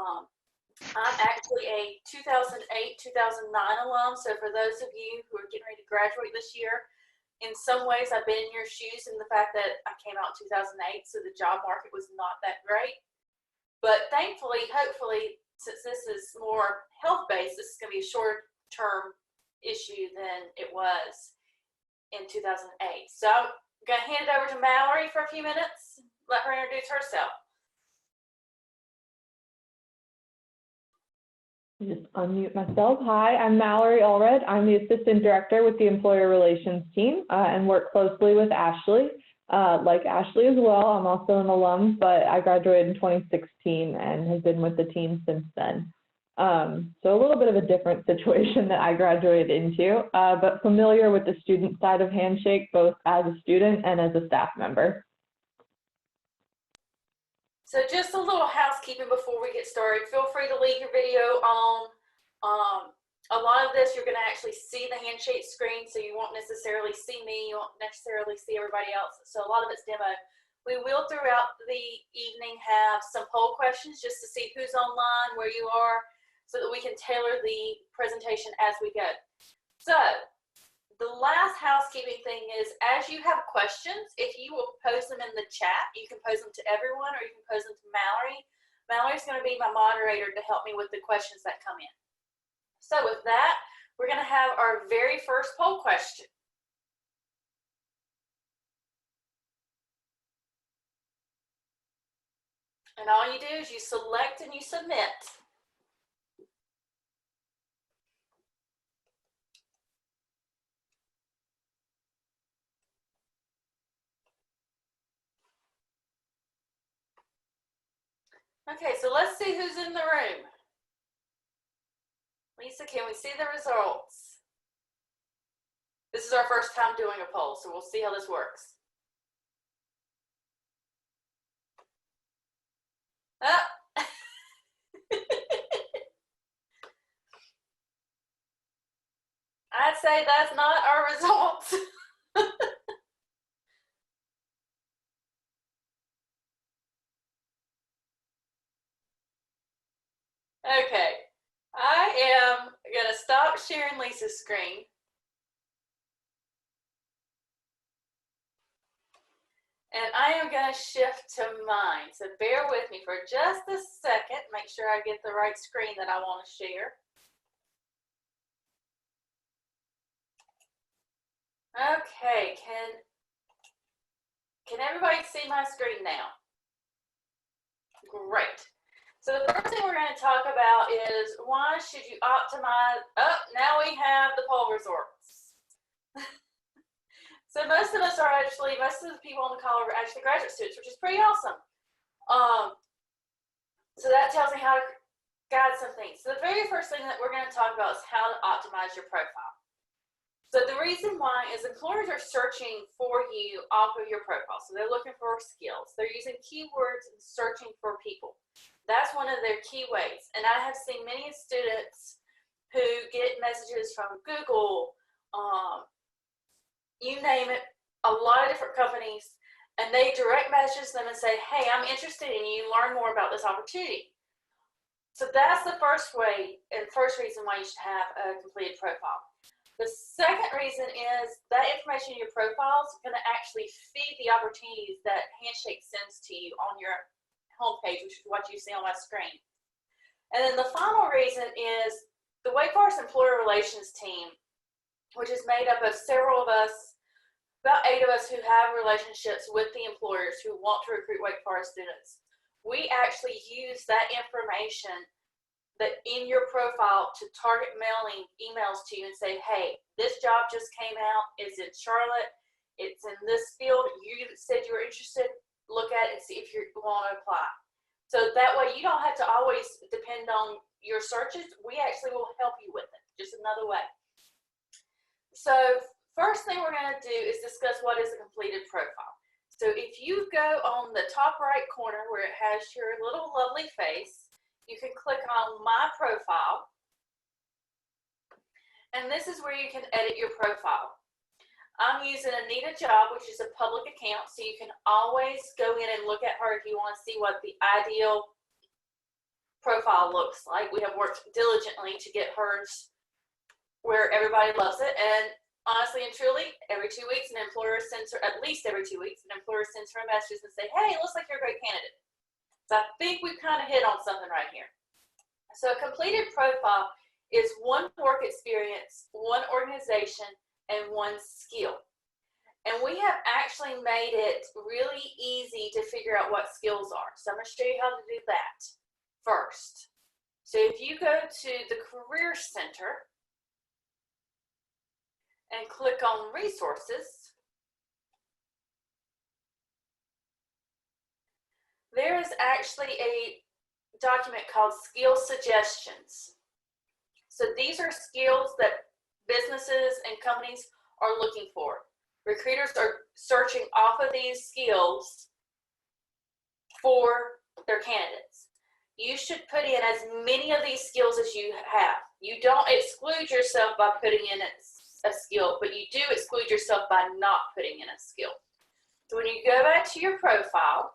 I'm actually a 2008-2009 alum, so for those of you who are getting ready to graduate this year, in some ways I've been in your shoes in the fact that I came out in 2008, so the job market was not that great. But thankfully, hopefully, since this is more health-based, this is going to be a short-term issue than it was in 2008. So I'm going to hand it over to Mallory for a few minutes, let her introduce herself. Just unmute myself. Hi, I'm Mallory Allred. I'm the Assistant Director with the Employer Relations team and work closely with Ashley. Like Ashley as well, I'm also an alum, but I graduated in 2016 and have been with the team since then. So a little bit of a different situation that I graduated into, but familiar with the student side of Handshake, both as a student and as a staff member. So just a little housekeeping before we get started. Feel free to leave your video on. A lot of this you're going to actually see the Handshake screen, so you won't necessarily see me, you won't necessarily see everybody else. So a lot of it's demo. We will throughout the evening have some poll questions just to see who's online, where you are, so that we can tailor the presentation as we go. So the last housekeeping thing is, as you have questions, if you will post them in the chat, you can post them to everyone or you can post them to Mallory. Mallory's going to be my moderator to help me with the questions that come in. So with that, we're going to have our very first poll question. And all you do is you select and you submit. Okay, so let's see who's in the room. Lisa, can we see the results? This is our first time doing a poll, so we'll see how this works. Oh. I'd say that's not our results. Okay, I am going to stop sharing Lisa's screen. And I am going to shift to mine. So bear with me for just a second. Make sure I get the right screen that I want to share. Okay, can everybody see my screen now? Great. So the first thing we're going to talk about is why should you optimize? Oh, now we have the poll results. So most of us are actually, most of the people on the call are actually graduate students, which is pretty awesome. So that tells me how to guide some things. So the very first thing that we're going to talk about is how to optimize your profile. So the reason why is employers are searching for you off of your profile. So they're looking for skills. They're using keywords and searching for people. That's one of their key ways. And I have seen many students who get messages from Google, you name it, a lot of different companies, and they direct message them and say, hey, I'm interested in you, learn more about this opportunity. So that's the first way and first reason why you should have a completed profile. The second reason is that information in your profile is going to actually feed the opportunities that Handshake sends to you on your homepage, which is what you see on my screen. And then the final reason is the Wake Forest Employer Relations team, which is made up of several of us, about 8 of us who have relationships with the employers who want to recruit Wake Forest students. We actually use that information that in your profile to target mailing emails to you and say, hey, this job just came out, it's in Charlotte, it's in this field, you said you were interested, look at it and see if you want to apply. So that way you don't have to always depend on your searches. We actually will help you with it, just another way. So first thing we're going to do is discuss what is a completed profile. So if you go on the top right corner where it has your little lovely face, you can click on My Profile. And this is where you can edit your profile. I'm using Anita Job, which is a public account, so you can always go in and look at her if you want to see what the ideal profile profile looks like. We have worked diligently to get hers where everybody loves it. And honestly and truly, every 2 weeks, an employer sends her, at least every 2 weeks, an employer sends her a message and say, hey, it looks like you're a great candidate. So I think we've kind of hit on something right here. So a completed profile is one work experience, one organization, and one skill. And we have actually made it really easy to figure out what skills are. So I'm going to show you how to do that first. So if you go to the Career Center and click on Resources, there is actually a document called Skill Suggestions. So these are skills that businesses and companies are looking for. Recruiters are searching off of these skills for their candidates. You should put in as many of these skills as you have. You don't exclude yourself by putting in a skill, but you do exclude yourself by not putting in a skill. So when you go back to your profile,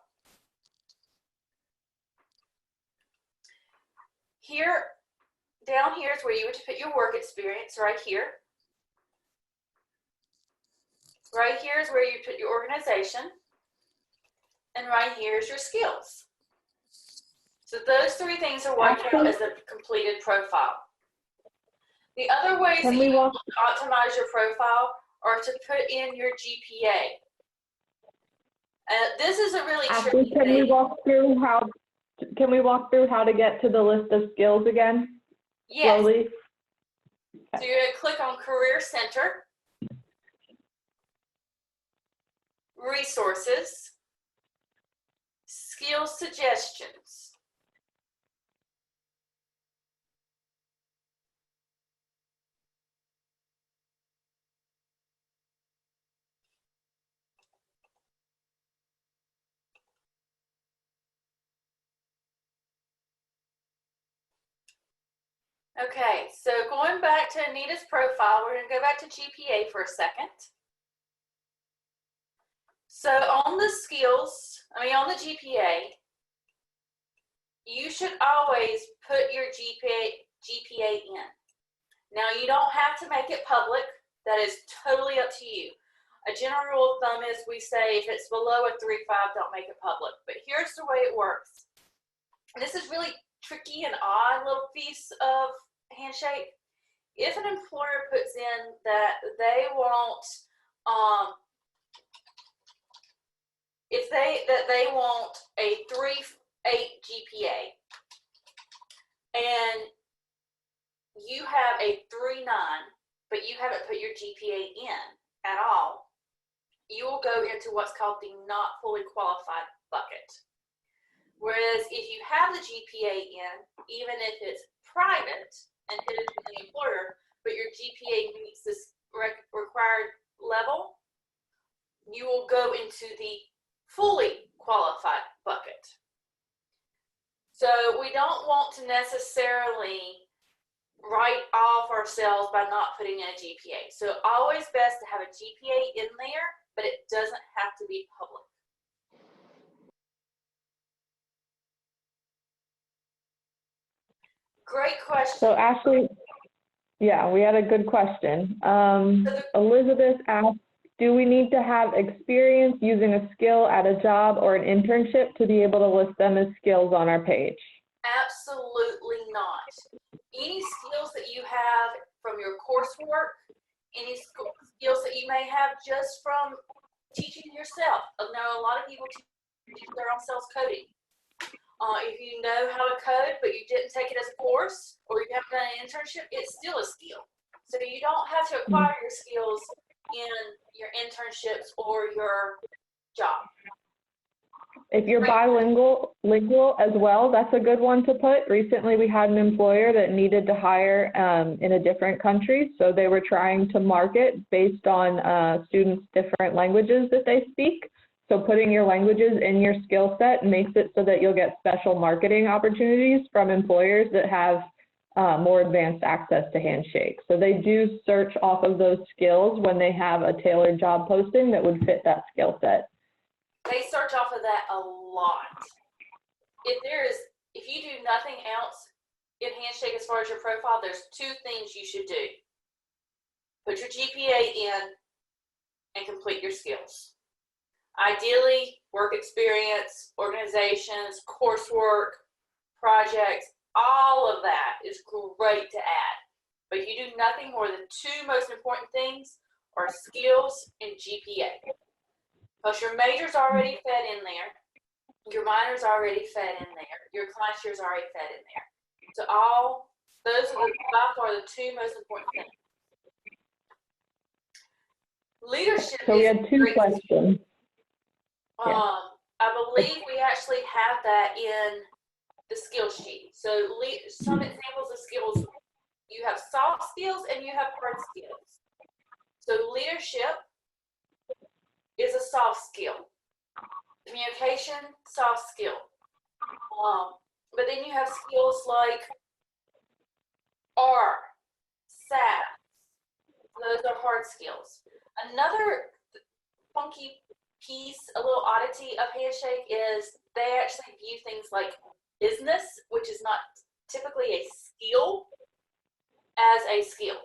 here, down here is where you would put your work experience, right here. Right here is where you put your organization, and right here is your skills. So those three things are worked out as a completed profile. The other ways that you can optimize your profile are to put in your GPA. This is a really tricky thing. Can we walk through how to get to the list of skills again? Yes. Slowly. So you're going to click on Career Center, Resources, Skill Suggestions. Okay, so going back to Anita's profile, we're going to go back to GPA for a second. So on the skills, on the GPA, you should always put your GPA in. Now, you don't have to make it public. That is totally up to you. A general rule of thumb is we say if it's below a 3.5, don't make it public. But here's the way it works. And this is really tricky and odd little piece of Handshake. If an employer puts in that they want they want a 3.8 GPA and you have a 3.9, but you haven't put your GPA in at all, you will go into what's called the not fully qualified bucket. Whereas if you have the GPA in, even if it's private and hidden from the employer, but your GPA meets this required level, you will go into the fully qualified bucket. So we don't want to necessarily write off ourselves by not putting in a GPA. So always best to have a GPA in there, but it doesn't have to be public. Great question. So Ashley, yeah, we had a good question. Elizabeth asked, do we need to have experience using a skill at a job or an internship to be able to list them as skills on our page? Absolutely not. Any skills that you have from your coursework, any skills that you may have just from teaching yourself. Now, a lot of people teach their own self coding. If you know how to code, but you didn't take it as a course, or you haven't done an internship, it's still a skill. So you don't have to acquire your skills in your internships or your job. If you're bilingual as well, that's a good one to put. Recently, we had an employer that needed to hire in a different country, so they were trying to market based on students' different languages that they speak. So putting your languages in your skill set makes it so that you'll get special marketing opportunities from employers that have more advanced access to Handshake. So they do search off of those skills when they have a tailored job posting that would fit that skill set. They search off of that a lot. If if you do nothing else in Handshake as far as your profile, there's 2 things you should do. Put your GPA in and complete your skills. Ideally, work experience, organizations, coursework, projects, all of that is great to add. But you do nothing more than 2 most important things are skills and GPA. Because your major's already fed in there, your minor's already fed in there, your class year's already fed in there. So those are by far the 2 most important things. Leadership. So we had 2 questions. I believe we actually have that in the skill sheet. So some examples of skills, you have soft skills and you have hard skills. So leadership is a soft skill. Communication, soft skill. But then you have skills like R, SAS. Those are hard skills. Another funky piece, a little oddity of Handshake is they actually view things like business, which is not typically a skill, as a skill.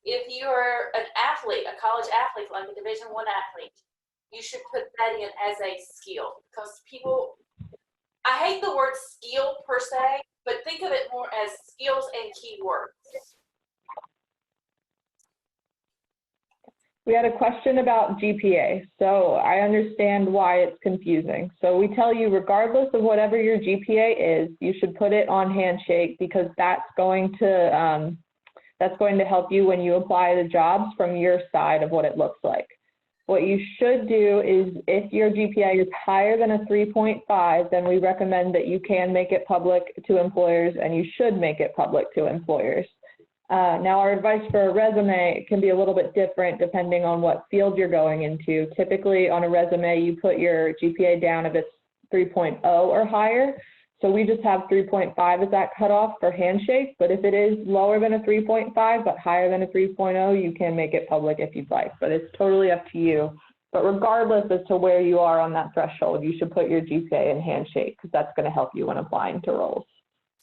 If you're an athlete, a college athlete, like a Division I athlete, you should put that in as a skill, because I hate the word skill per se, but think of it more as skills and keywords. We had a question about GPA. So I understand why it's confusing. So we tell you, regardless of whatever your GPA is, you should put it on Handshake, because that's going to help you when you apply the jobs from your side of what it looks like. What you should do is, if your GPA is higher than a 3.5, then we recommend that you can make it public to employers, and you should make it public to employers. Now, our advice for a resume can be a little bit different depending on what field you're going into. Typically, on a resume, you put your GPA down if it's 3.0 or higher. So we just have 3.5 as that cutoff for Handshake, but if it is lower than a 3.5 but higher than a 3.0, you can make it public if you'd like, but it's totally up to you. But regardless as to where you are on that threshold, you should put your GPA in Handshake, because that's going to help you when applying to roles.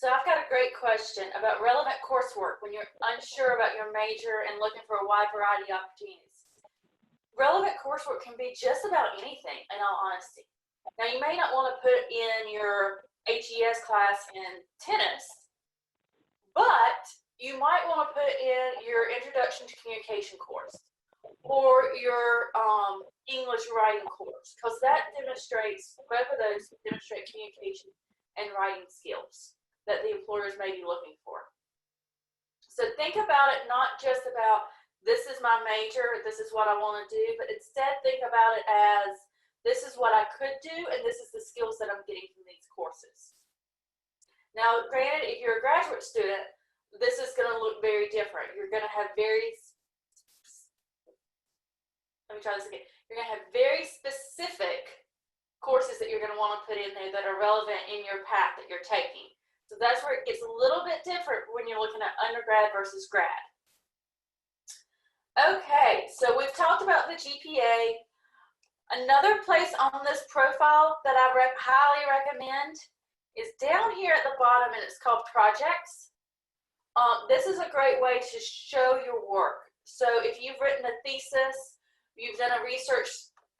So I've got a great question about relevant coursework when you're unsure about your major and looking for a wide variety of opportunities. Relevant coursework can be just about anything, in all honesty. Now, you may not want to put in your HES class in tennis, but you might want to put in your Introduction to Communication course or your English writing course, because that demonstrates, both of those demonstrate communication and writing skills that the employers may be looking for. So think about it not just about, this is my major, this is what I want to do, but instead think about it as, this is what I could do, and this is the skills that I'm getting from these courses. Now, granted, if you're a graduate student, this is going to look very different. You're going to have very specific courses that you're going to want to put in there that are relevant in your path that you're taking. So that's where it gets a little bit different when you're looking at undergrad versus grad. Okay, so we've talked about the GPA. Another place on this profile that I highly recommend is down here at the bottom, and it's called projects. This is a great way to show your work. So if you've written a thesis, you've done a research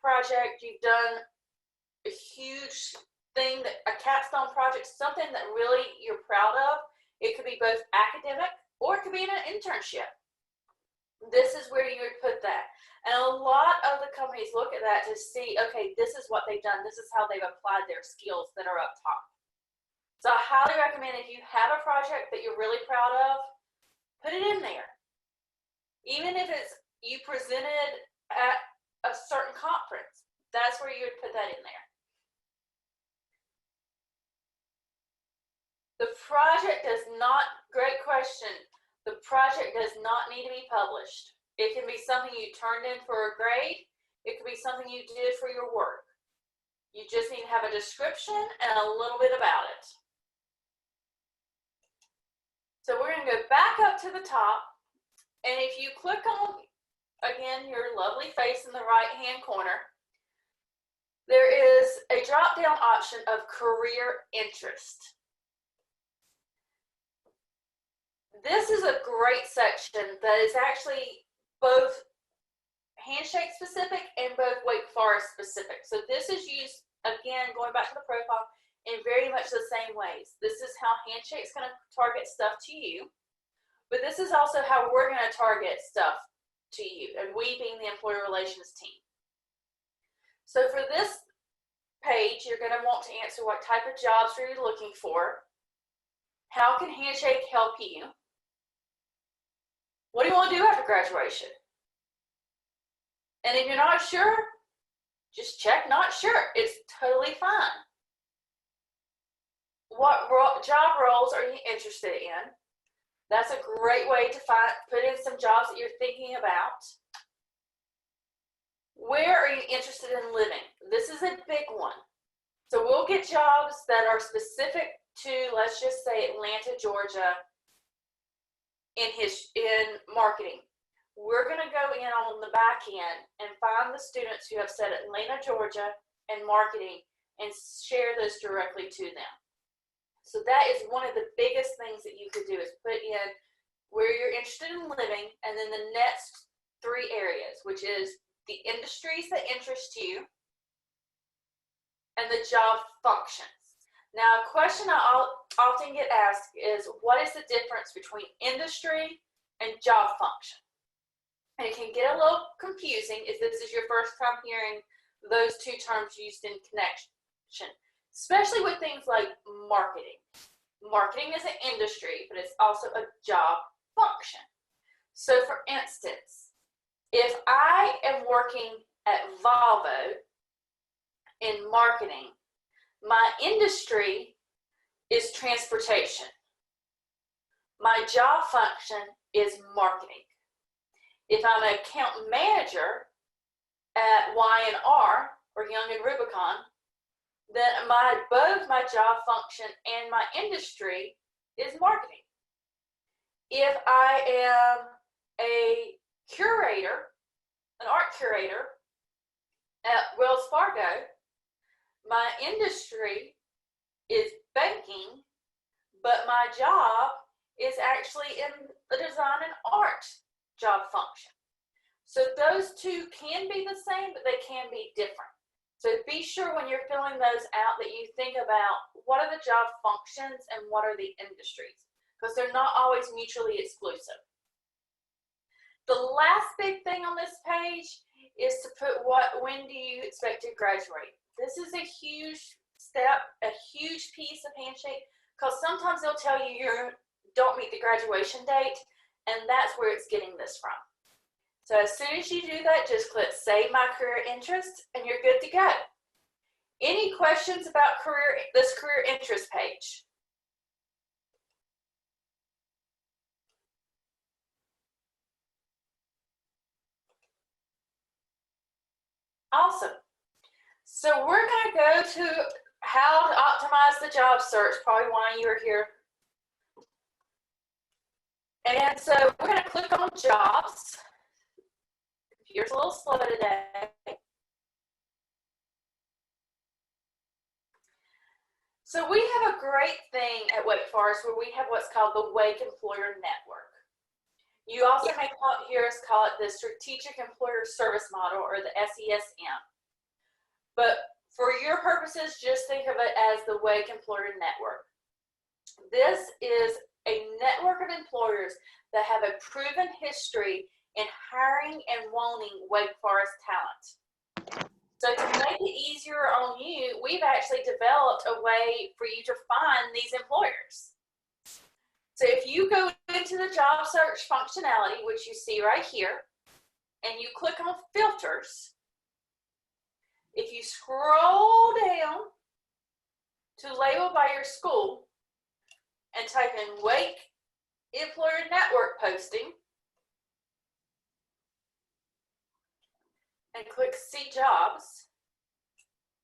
project, you've done a huge thing, a capstone project, something that really you're proud of. It could be both academic or it could be in an internship. This is where you would put that. And a lot of the companies look at that to see, okay, this is what they've done. This is how they've applied their skills that are up top. So I highly recommend, if you have a project that you're really proud of, put it in there. Even if it's you presented at a certain conference, that's where you would put that in there. The project does not, great question, the project does not need to be published. It can be something you turned in for a grade. It could be something you did for your work. You just need to have a description and a little bit about it. So we're going to go back up to the top, and if you click on, again, your lovely face in the right-hand corner, there is a drop-down option of career interest. This is a great section that is actually both Handshake specific and both Wake Forest specific. So this is used, again, going back to the profile, in very much the same ways. This is how Handshake's going to target stuff to you, but this is also how we're going to target stuff to you, and we being the employer relations team. So for this page, you're going to want to answer what type of jobs are you looking for? How can Handshake help you? What do you want to do after graduation? And if you're not sure, just check not sure. It's totally fine. What job roles are you interested in? That's a great way to put in some jobs that you're thinking about. Where are you interested in living? This is a big one. So we'll get jobs that are specific to, let's just say, Atlanta, Georgia, in marketing. We're going to go in on the back end and find the students who have said Atlanta, Georgia, and marketing and share those directly to them. So that is one of the biggest things that you could do, is put in where you're interested in living, and then the next 3 areas, which is the industries that interest you and the job functions. Now, a question I often get asked is, what is the difference between industry and job function? And it can get a little confusing if this is your first time hearing those 2 terms used in connection, especially with things like marketing. Marketing is an industry, but it's also a job function. So for instance, if I am working at Volvo in marketing, my industry is transportation. My job function is marketing. If I'm an account manager at Y&R, or Young and Rubicon, then both my job function and my industry is marketing. If I am a curator, an art curator at Wells Fargo, my industry is banking, but my job is actually in the design and art job function. So those 2 can be the same, but they can be different. So be sure when you're filling those out that you think about what are the job functions and what are the industries, because they're not always mutually exclusive. The last big thing on this page is to put when do you expect to graduate? This is a huge step, a huge piece of Handshake, because sometimes they'll tell you you don't meet the graduation date, and that's where it's getting this from. So as soon as you do that, just click Save My Career Interest, and you're good to go. Any questions about this career interest page? Awesome. So we're going to go to how to optimize the job search, probably why you're here. And so we're going to click on jobs. Computer's a little slow today. So we have a great thing at Wake Forest where we have what's called the Wake Employer Network. You also may hear us call it the Strategic Employer Service Model, or the SESM. But for your purposes, just think of it as the Wake Employer Network. This is a network of employers that have a proven history in hiring and wanting Wake Forest talent. So to make it easier on you, we've actually developed a way for you to find these employers. So if you go into the job search functionality, which you see right here, and you click on filters, if you scroll down to label by your school and type in Wake Employer Network Posting and click See Jobs,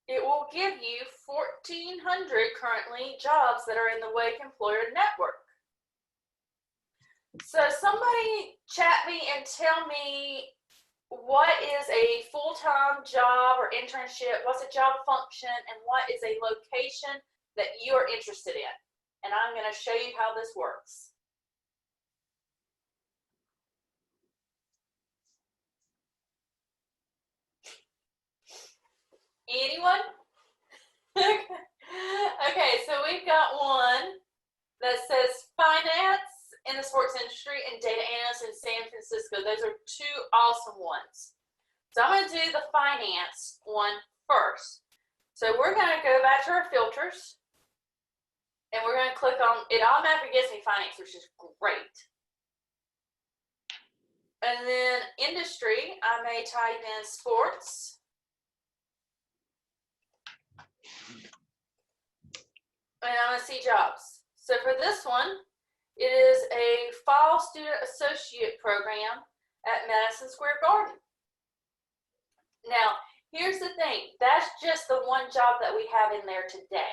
it will give you 1,400 currently jobs that are in the Wake Employer Network. So somebody chat me and tell me, what is a full-time job or internship, what's a job function, and what is a location that you're interested in? And I'm going to show you how this works. Anyone? Okay, so we've got one that says finance in the sports industry and data analyst in San Francisco. Those are two awesome ones. So I'm going to do the finance one first. So we're going to go back to our filters, and we're going to click on, it automatically gives me finance, which is great. And then industry, I may type in sports. And I'm going to see jobs. So for this one, it is a fall student associate program at Madison Square Garden. Now, here's the thing. That's just the one job that we have in there today.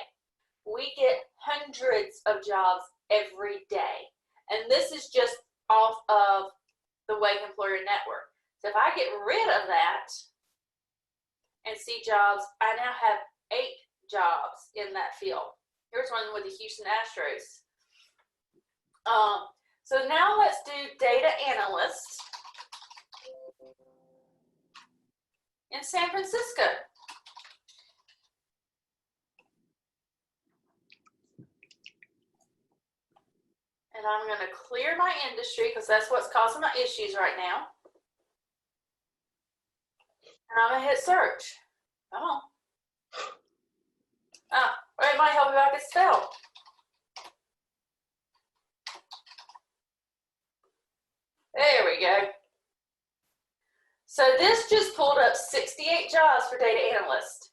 We get hundreds of jobs every day. And this is just off of the Wake Employer Network. So if I get rid of that and see jobs, I now have 8 jobs in that field. Here's one with the Houston Astros. So now let's do data analyst in San Francisco. And I'm going to clear my industry because that's what's causing my issues right now. And I'm going to hit search. Come on. Or it might help if I could spell. There we go. So this just pulled up 68 jobs for data analyst.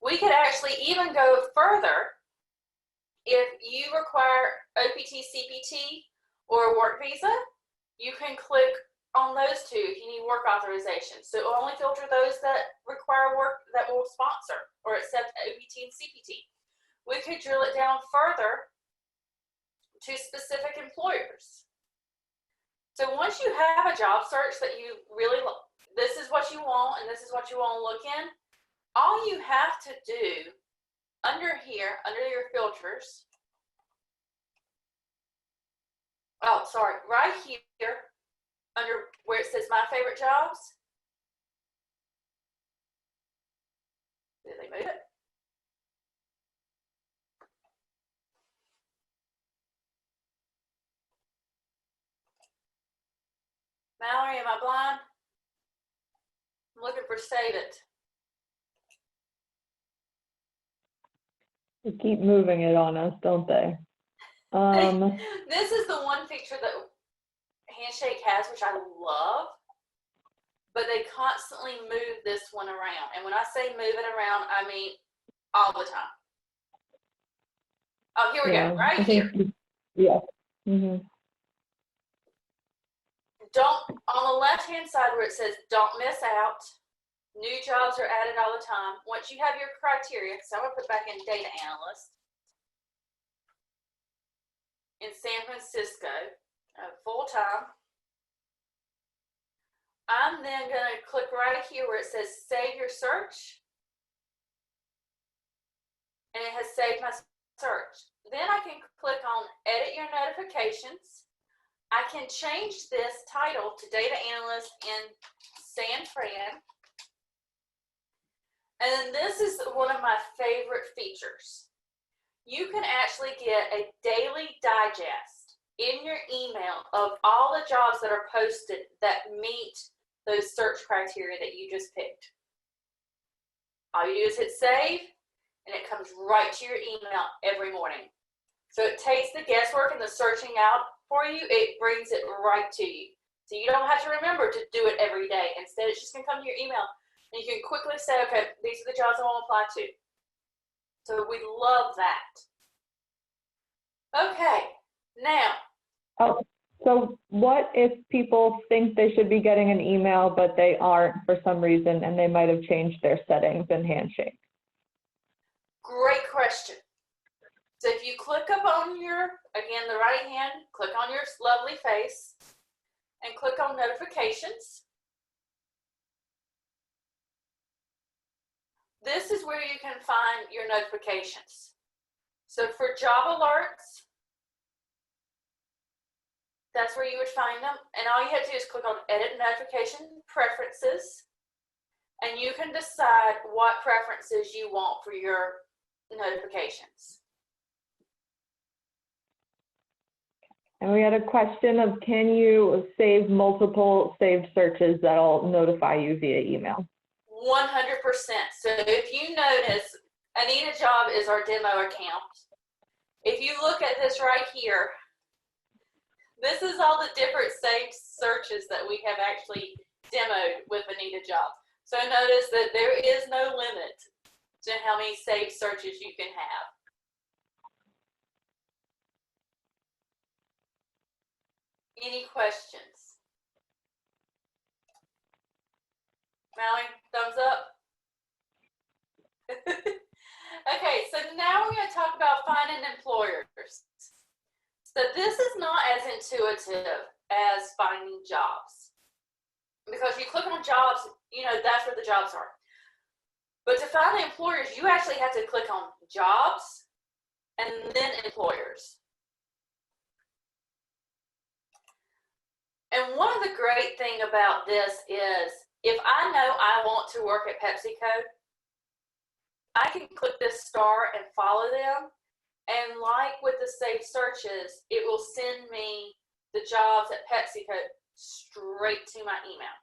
We could actually even go further. If you require OPT, CPT, or a work visa, you can click on those two if you need work authorization. So it will only filter those that require work that will sponsor or accept OPT and CPT. We could drill it down further to specific employers. So once you have a job search that you really, this is what you want and this is what you want to look in, all you have to do under here, under your filters, right here, under where it says my favorite jobs, did they move it? Mallory, am I blind? I'm looking for save it. They keep moving it on us, don't they? This is the one feature that Handshake has, which I love, but they constantly move this one around. And when I say move it around, I mean all the time. Oh, here we go, right here. Yeah. Mm-hmm. On the left-hand side where it says don't miss out, new jobs are added all the time. Once you have your criteria, so I'm going to put back in data analyst in San Francisco, full-time. I'm then going to click right here where it says save your search, and it has saved my search. Then I can click on edit your notifications. I can change this title to data analyst in San Fran. And then this is one of my favorite features. You can actually get a daily digest in your email of all the jobs that are posted that meet those search criteria that you just picked. All you do is hit save, and it comes right to your email every morning. So it takes the guesswork and the searching out for you. It brings it right to you. So you don't have to remember to do it every day. Instead, it's just going to come to your email. And you can quickly say, okay, these are the jobs I want to apply to. So we love that. Okay, now. Oh, so what if people think they should be getting an email, but they aren't for some reason, and they might have changed their settings in Handshake? Great question. So if you click up on your, again, the right hand, click on your lovely face and click on notifications. This is where you can find your notifications. So for job alerts, that's where you would find them. And all you have to do is click on edit notification preferences. and you can decide what preferences you want for your notifications. And we had a question of, can you save multiple saved searches that'll notify you via email? 100%. So if you notice, Anita Job is our demo account. If you look at this right here, this is all the different saved searches that we have actually demoed with Anita Job. So notice that there is no limit to how many saved searches you can have. Any questions? Mallory, thumbs up? Okay, so now we're going to talk about finding employers. So this is not as intuitive as finding jobs. Because you click on jobs, you know, that's where the jobs are. But to find the employers, you actually have to click on jobs and then employers. And one of the great things about this is, if I know I want to work at PepsiCo, I can click this star and follow them. And like with the saved searches, it will send me the jobs at PepsiCo straight to my email.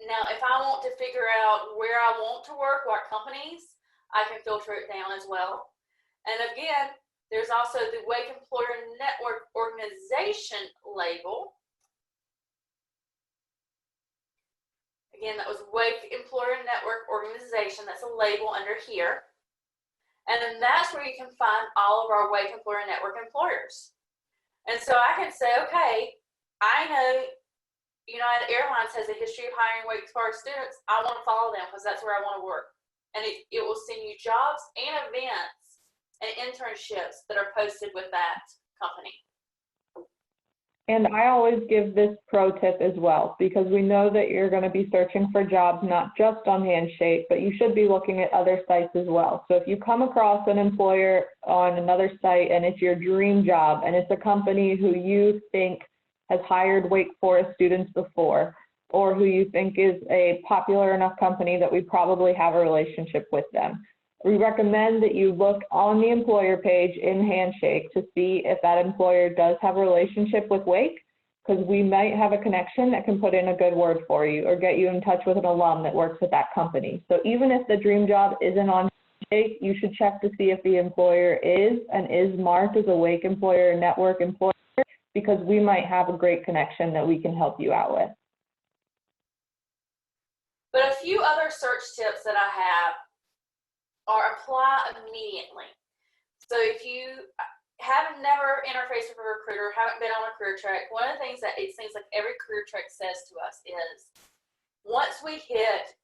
Now, if I want to figure out where I want to work, what companies, I can filter it down as well. And again, there's also the Wake Employer Network Organization label. Again, that was Wake Employer Network Organization. That's a label under here. And then that's where you can find all of our Wake Employer Network employers. And so I can say, okay, I know United Airlines has a history of hiring Wake Forest students. I want to follow them because that's where I want to work. And it will send you jobs and events and internships that are posted with that company. And I always give this pro tip as well, because we know that you're going to be searching for jobs not just on Handshake, but you should be looking at other sites as well. So if you come across an employer on another site and it's your dream job and it's a company who you think has hired Wake Forest students before, or who you think is a popular enough company that we probably have a relationship with them, we recommend that you look on the employer page in Handshake to see if that employer does have a relationship with Wake, because we might have a connection that can put in a good word for you or get you in touch with an alum that works at that company. So even if the dream job isn't on Handshake, you should check to see if the employer is and is marked as a Wake Employer Network employer, because we might have a great connection that we can help you out with. But a few other search tips that I have are apply immediately. So if you have never interfaced with a recruiter, haven't been on a career track, one of the things that it seems like every career track says to us is, once we hit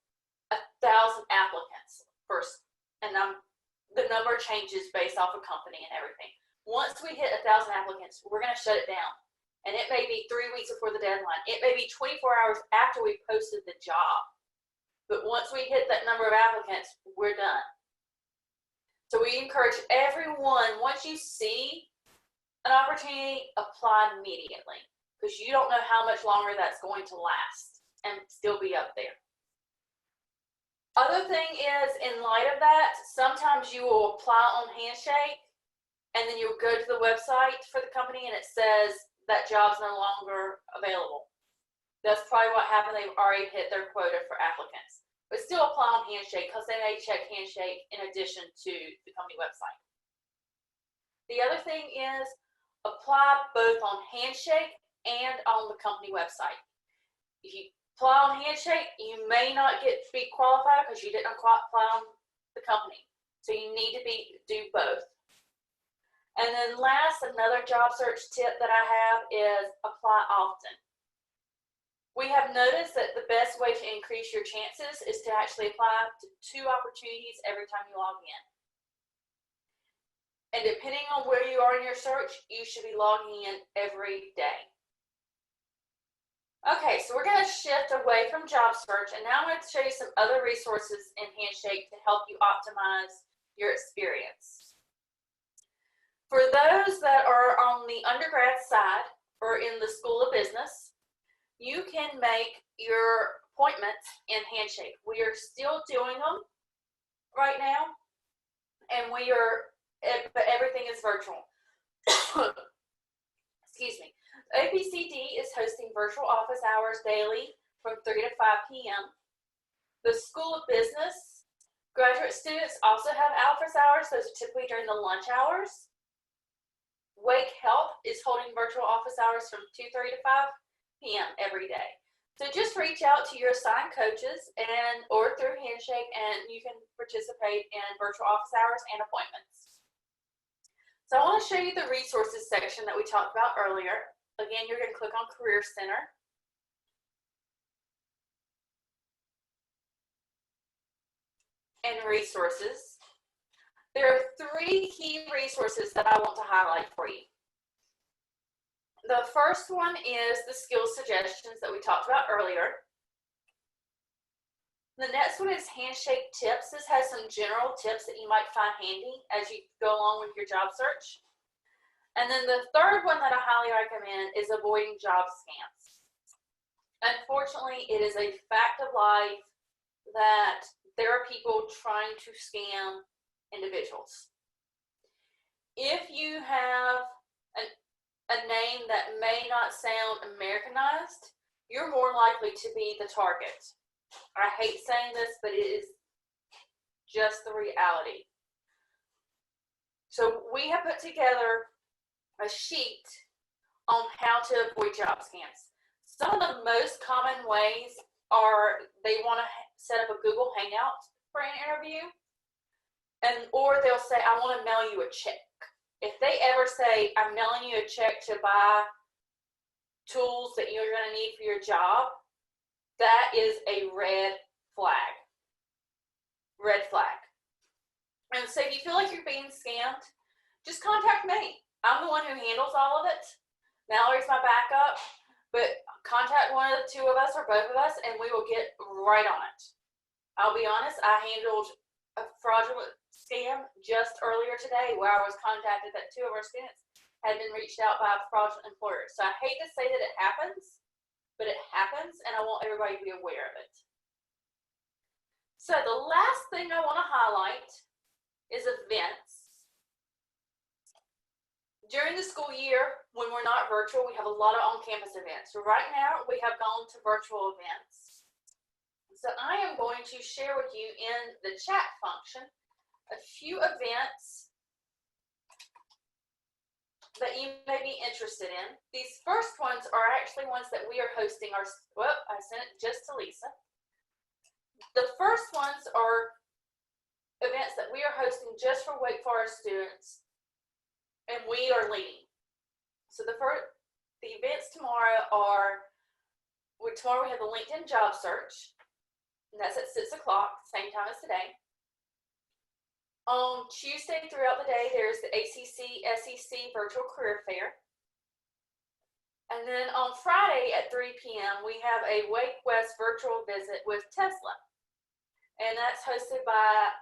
1,000 applicants first, and the number changes based off of company and everything. Once we hit 1,000 applicants, we're going to shut it down. And it may be 3 weeks before the deadline. It may be 24 hours after we posted the job. But once we hit that number of applicants, we're done. So we encourage everyone, once you see an opportunity, apply immediately, because you don't know how much longer that's going to last and still be up there. Other thing is, in light of that, sometimes you will apply on Handshake, and then you'll go to the website for the company and it says that job's no longer available. That's probably what happened. They've already hit their quota for applicants. But still apply on Handshake, because they may check Handshake in addition to the company website. The other thing is, apply both on Handshake and on the company website. If you apply on Handshake, you may not be qualified because you didn't apply on the company. So you need to do both. And then last, another job search tip that I have is apply often. We have noticed that the best way to increase your chances is to actually apply to 2 opportunities every time you log in. And depending on where you are in your search, you should be logging in every day. Okay, so we're going to shift away from job search, and now I'm going to show you some other resources in Handshake to help you optimize your experience. For those that are on the undergrad side or in the School of Business, you can make your appointments in Handshake. We are still doing them right now, and but everything is virtual. Excuse me. APCD is hosting virtual office hours daily from 3 to 5 p.m. The School of Business graduate students also have office hours. Those are typically during the lunch hours. Wake Health is holding virtual office hours from 2:30 to 5 p.m. every day. So just reach out to your assigned coaches or through Handshake, and you can participate in virtual office hours and appointments. So I want to show you the resources section that we talked about earlier. Again, you're going to click on Career Center. And resources. There are 3 key resources that I want to highlight for you. The first one is the skills suggestions that we talked about earlier. The next one is Handshake Tips. This has some general tips that you might find handy as you go along with your job search. And then the third one that I highly recommend is avoiding job scams. Unfortunately, it is a fact of life that there are people trying to scam individuals. If you have a name that may not sound Americanized, you're more likely to be the target. I hate saying this, but it is just the reality. So we have put together a sheet on how to avoid job scams. Some of the most common ways are they want to set up a Google Hangout for an interview, or they'll say, I want to mail you a check. If they ever say, I'm mailing you a check to buy tools that you're going to need for your job, that is a red flag. Red flag. And so if you feel like you're being scammed, just contact me. I'm the one who handles all of it. Mallory's my backup, but contact one of the 2 of us or both of us, and we will get right on it. I'll be honest, I handled a fraudulent scam just earlier today where I was contacted that 2 of our students had been reached out by a fraudulent employer. So I hate to say that it happens, but it happens, and I want everybody to be aware of it. So the last thing I want to highlight is events. During the school year, when we're not virtual, we have a lot of on-campus events. So right now, we have gone to virtual events. So I am going to share with you in the chat function a few events that you may be interested in. These first ones are actually ones that we are hosting. I sent it just to Lisa. The first ones are events that we are hosting just for Wake Forest students, and we are leading. So the events tomorrow tomorrow we have the LinkedIn job search, and that's at 6 o'clock, same time as today. On Tuesday throughout the day, there's the ACC SEC Virtual Career Fair. And then on Friday at 3 p.m., we have a Wake West virtual visit with Tesla. And that's hosted by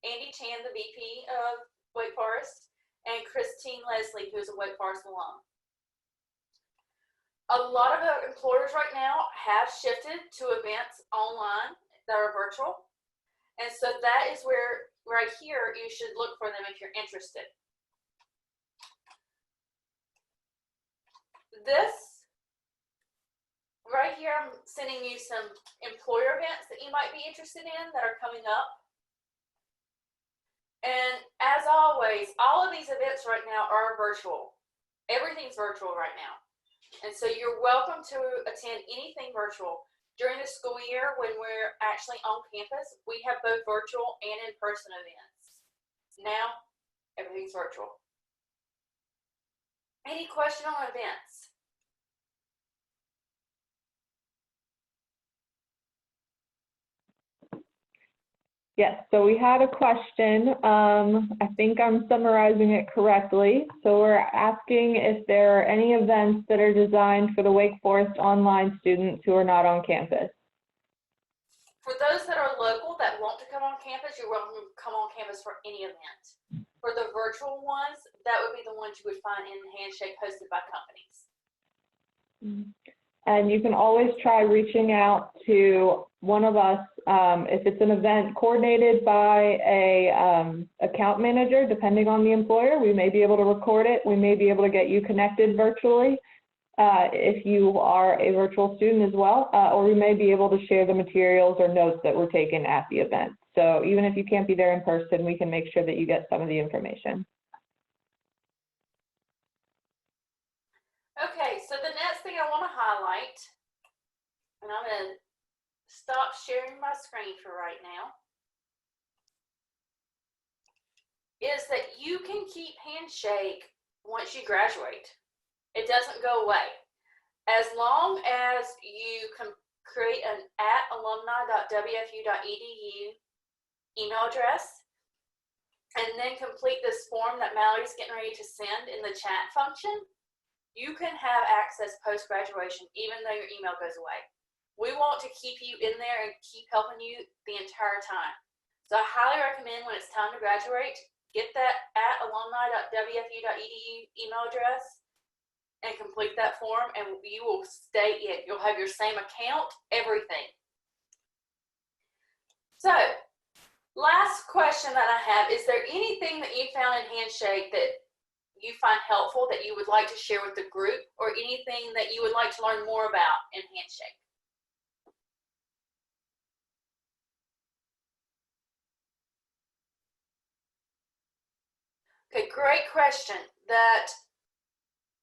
Andy Chan, the VP of Wake Forest, and Christine Leslie, who's a Wake Forest alum. A lot of employers right now have shifted to events online that are virtual. And so that is where, right here, you should look for them if you're interested. This, right here, I'm sending you some employer events that you might be interested in that are coming up. And as always, all of these events right now are virtual. Everything's virtual right now. And so you're welcome to attend anything virtual. During the school year, when we're actually on campus, we have both virtual and in-person events. Now, everything's virtual. Any question on events? Yes, so we had a question. I think I'm summarizing it correctly. So we're asking if there are any events that are designed for the Wake Forest online students who are not on campus. For those that are local that want to come on campus, you're welcome to come on campus for any event. For the virtual ones, that would be the ones you would find in Handshake hosted by companies. And you can always try reaching out to one of us. If it's an event coordinated by a account manager, depending on the employer, we may be able to record it. We may be able to get you connected virtually if you are a virtual student as well, or we may be able to share the materials or notes that were taken at the event. So even if you can't be there in person, we can make sure that you get some of the information. Okay, so the next thing I want to highlight, and I'm going to stop sharing my screen for right now, is that you can keep Handshake once you graduate. It doesn't go away. As long as you can create an @alumni.wfu.edu email address, and then complete this form that Mallory's getting ready to send in the chat function, you can have access post-graduation even though your email goes away. We want to keep you in there and keep helping you the entire time. So I highly recommend when it's time to graduate, get that @alumni.wfu.edu email address and complete that form, and you will stay in. You'll have your same account, everything. So, last question that I have, is there anything that you found in Handshake that you find helpful that you would like to share with the group, or anything that you would like to learn more about in Handshake? Okay, great question. That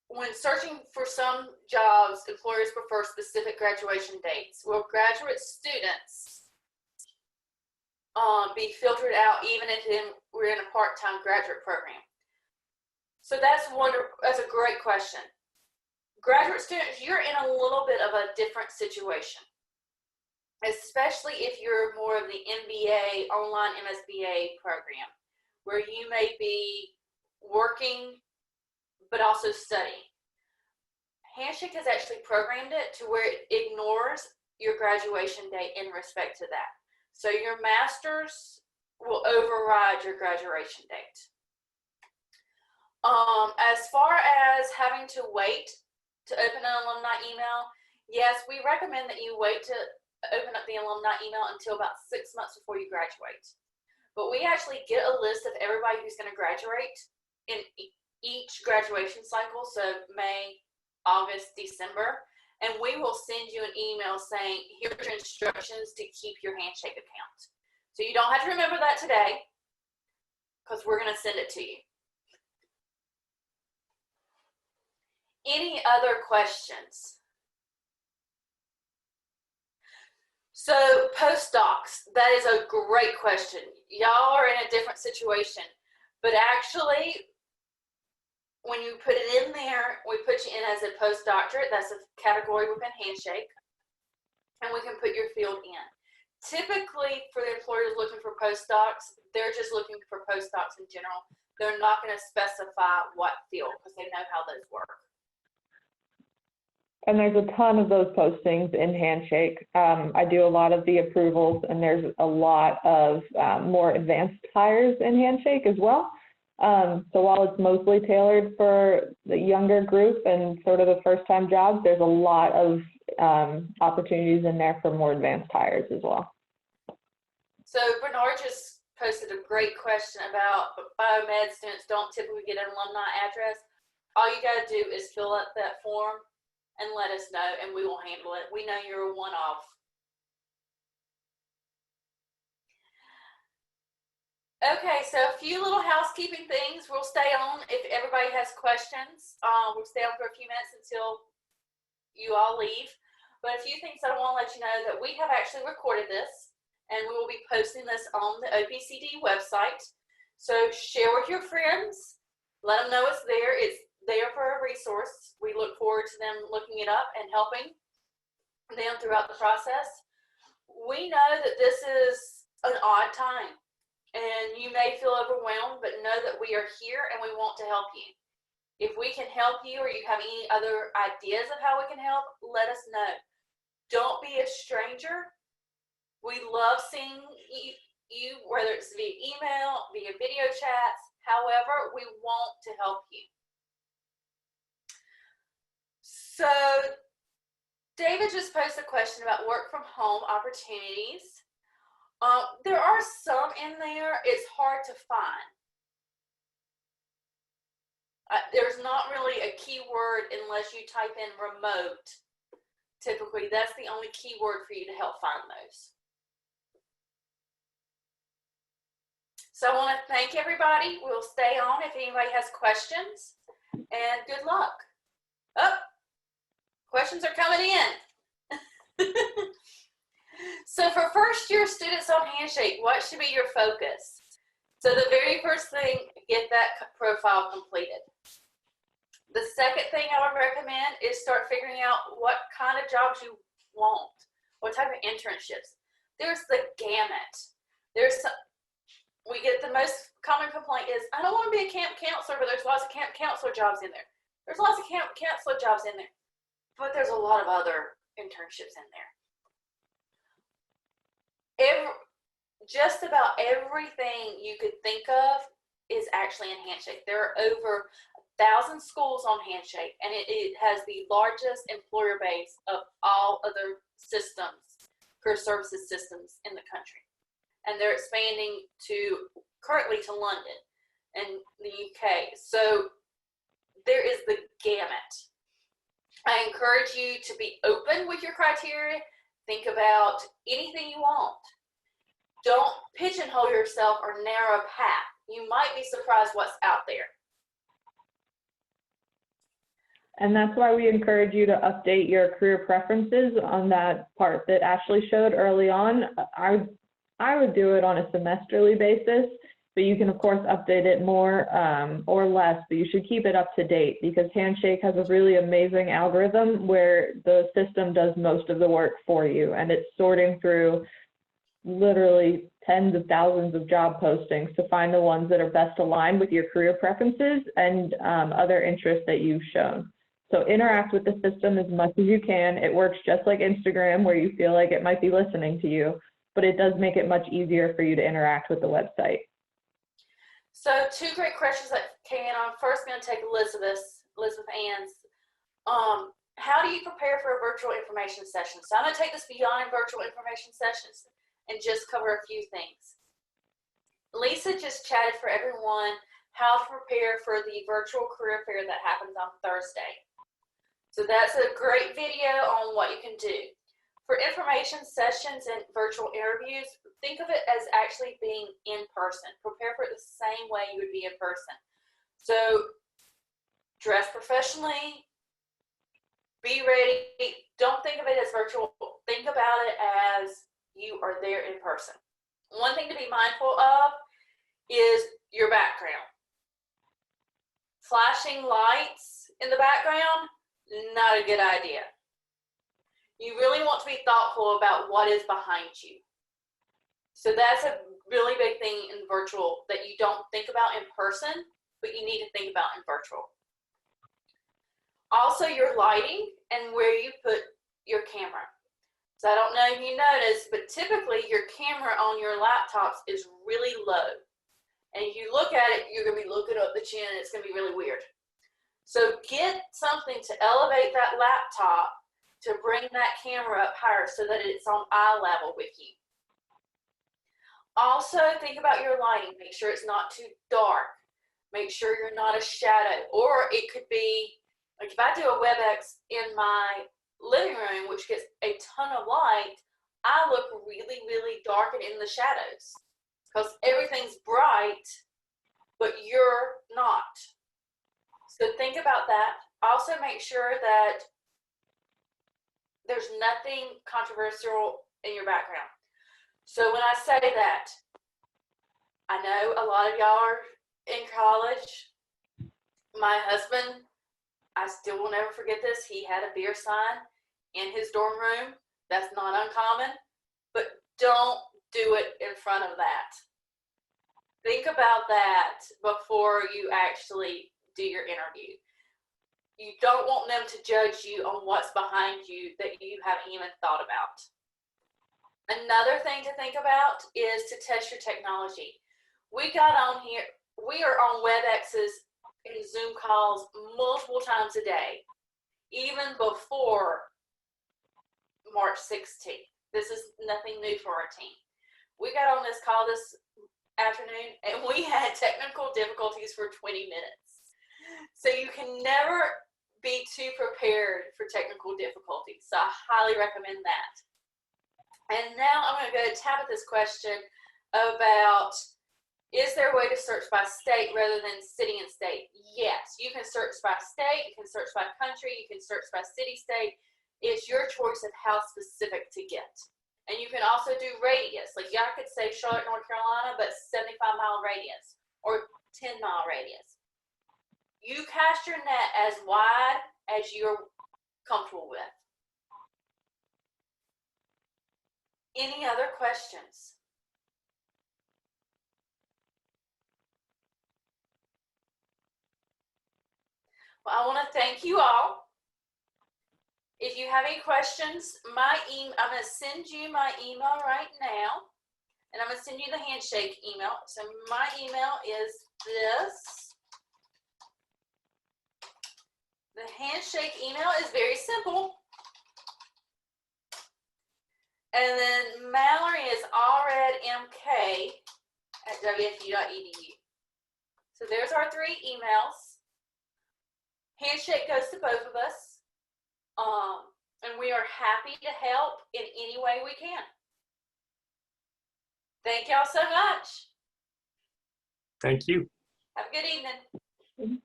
when searching for some jobs, employers prefer specific graduation dates. Will graduate students be filtered out even if we're in a part-time graduate program? So that's a great question. Graduate students, you're in a little bit of a different situation, especially if you're more of the MBA, online MSBA program, where you may be working but also studying. Handshake has actually programmed it to where it ignores your graduation date in respect to that. So your master's will override your graduation date. As far as having to wait to open an alumni email, yes, we recommend that you wait to open up the alumni email until about 6 months before you graduate. But we actually get a list of everybody who's going to graduate in each graduation cycle, so May, August, December, and we will send you an email saying, here's your instructions to keep your Handshake account. So you don't have to remember that today, because we're going to send it to you. Any other questions? So postdocs, that is a great question. Y'all are in a different situation, but actually, when you put it in there, we put you in as a postdoctorate. That's a category within Handshake, and we can put your field in. Typically, for the employers looking for postdocs, they're just looking for postdocs in general. They're not going to specify what field because they know how those work. And there's a ton of those postings in Handshake. I do a lot of the approvals, and there's a lot of more advanced hires in Handshake as well. So while it's mostly tailored for the younger group and sort of the first-time jobs, there's a lot of opportunities in there for more advanced hires as well. So Bernard just posted a great question about biomed students don't typically get an alumni address. All you got to do is fill out that form and let us know, and we will handle it. We know you're a one-off. Okay, so a few little housekeeping things. We'll stay on if everybody has questions. We'll stay on for a few minutes until you all leave. But a few things I want to let you know that we have actually recorded this, and we will be posting this on the OPCD website. So share with your friends. Let them know it's there. It's there for a resource. We look forward to them looking it up and helping them throughout the process. We know that this is an odd time, and you may feel overwhelmed, but know that we are here and we want to help you. If we can help you or you have any other ideas of how we can help, let us know. Don't be a stranger. We love seeing you, whether it's via email, via video chats, however, we want to help you. So David just posted a question about work from home opportunities. There are some in there. It's hard to find. There's not really a keyword unless you type in remote. Typically, that's the only keyword for you to help find those. So I want to thank everybody. We'll stay on if anybody has questions, and good luck. Oh, questions are coming in. So for first-year students on Handshake, what should be your focus? So the very first thing, get that profile completed. The second thing I would recommend is start figuring out what kind of jobs you want, what type of internships. There's the gamut. We get the most common complaint is, I don't want to be a camp counselor, but there's lots of camp counselor jobs in there. There's lots of camp counselor jobs in there, but there's a lot of other internships in there. Just about everything you could think of is actually in Handshake. There are over 1,000 schools on Handshake, and it has the largest employer base of all other systems, career services systems in the country. And they're expanding currently to London and the UK. So there is the gamut. I encourage you to be open with your criteria. Think about anything you want. Don't pigeonhole yourself or narrow a path. You might be surprised what's out there. And that's why we encourage you to update your career preferences on that part that Ashley showed early on. I would do it on a semesterly basis, but you can of course update it more or less, but you should keep it up to date because Handshake has a really amazing algorithm where the system does most of the work for you, and it's sorting through literally tens of thousands of job postings to find the ones that are best aligned with your career preferences and other interests that you've shown. So interact with the system as much as you can. It works just like Instagram where you feel like it might be listening to you, but it does make it much easier for you to interact with the website. So two great questions that came in. I'm first going to take Elizabeth Ann's. How do you prepare for a virtual information session? So I'm going to take this beyond virtual information sessions and just cover a few things. Lisa just chatted for everyone how to prepare for the virtual career fair that happens on Thursday. So that's a great video on what you can do. For information sessions and virtual interviews, think of it as actually being in person. Prepare for it the same way you would be in person. So dress professionally, be ready. Don't think of it as virtual. Think about it as you are there in person. One thing to be mindful of is your background. Flashing lights in the background, not a good idea. You really want to be thoughtful about what is behind you. So that's a really big thing in virtual that you don't think about in person, but you need to think about in virtual. Also your lighting and where you put your camera. So I don't know if you noticed, but typically your camera on your laptops is really low. And if you look at it, you're going to be looking up the chin and it's going to be really weird. So get something to elevate that laptop to bring that camera up higher so that it's on eye level with you. Also think about your lighting. Make sure it's not too dark. Make sure you're not a shadow. Or it could be, like if I do a WebEx in my living room, which gets a ton of light, I look really, really dark and in the shadows because everything's bright, but you're not. So think about that. Also make sure that there's nothing controversial in your background. So when I say that, I know a lot of y'all are in college. My husband, I still will never forget this. He had a beer sign in his dorm room. That's not uncommon, but don't do it in front of that. Think about that before you actually do your interview. You don't want them to judge you on what's behind you that you haven't even thought about. Another thing to think about is to test your technology. We got on here, we are on WebExes and Zoom calls multiple times a day, even before March 16th. This is nothing new for our team. We got on this call this afternoon and we had technical difficulties for 20 minutes. So you can never be too prepared for technical difficulties. So I highly recommend that. And now I'm going to go to Tabitha's question about, is there a way to search by state rather than city and state? Yes, you can search by state, you can search by country, you can search by city, state. It's your choice of how specific to get. And you can also do radius. Like y'all could say Charlotte, North Carolina, but 75-mile radius or 10-mile radius. You cast your net as wide as you're comfortable with. Any other questions? Well, I want to thank you all. If you have any questions, I'm going to send you my email right now, and I'm going to send you the Handshake email. So my email is this. The Handshake email is very simple. And then Mallory is allredmk@wfu.edu. So there's our 3 emails. Handshake goes to both of us. And we are happy to help in any way we can. Thank y'all so much. Thank you. Have a good evening.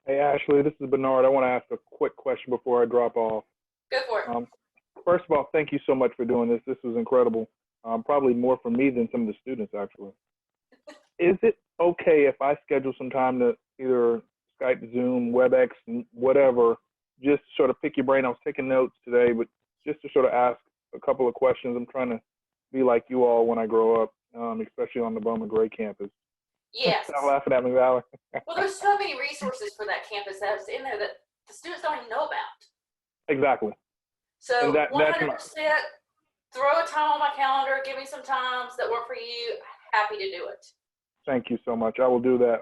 Hey, Ashley, this is Bernard. I want to ask a quick question before I drop off. Go for it. First of all, thank you so much for doing this. This was incredible. Probably more for me than some of the students, actually. Is it okay if I schedule some time to either Skype, Zoom, WebEx, whatever, just to sort of pick your brain? I was taking notes today, but just to sort of ask a couple of questions. I'm trying to be like you all when I grow up, especially on the Bowman Gray campus. Yes. Stop laughing at me, Valerie. Well, there's so many resources for that campus that's in there that the students don't even know about. Exactly. So And that's 100%, throw a time on my calendar, give me some times that work for you. Happy to do it. Thank you so much. I will do that.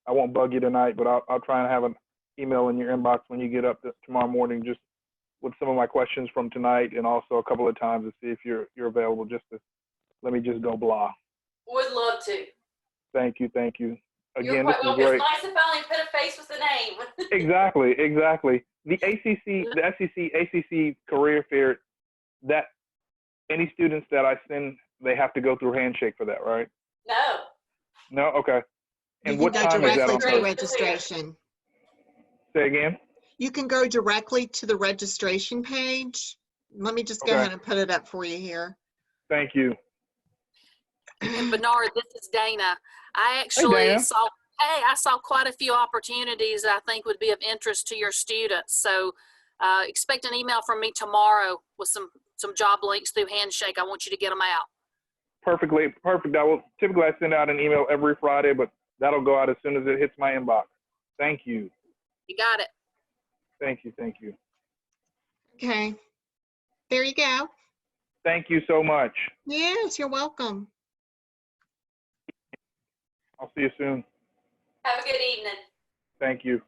I won't bug you tonight, but I'll try and have an email in your inbox when you get up tomorrow morning, just with some of my questions from tonight, and also a couple of times to see if you're available. Just to let me just go blah. Would love to. Thank you. You're Again, quite this is welcome. great. It's nice to finally put a face with the name. Exactly. The ACC career fair, that any students that I send, they have to go through Handshake for that, right? No? Okay. And You what can go time is that directly on to the Thursday? registration. Say again? You can go directly to the registration page. Let me just go Okay. ahead and put it up for you here. Thank you. And Bernard, this is Dana. I Hey, actually Dana. I saw quite a few opportunities that I think would be of interest to your students. So expect an email from me tomorrow with some job links through Handshake. I want you to get them out. Perfect. Typically I send out an email every Friday, but that'll go out as soon as it hits my inbox. Thank you. You got it. Thank you. Okay. There you go. Thank you so much. Yes, you're welcome. I'll see you soon. Have a good evening. Thank you.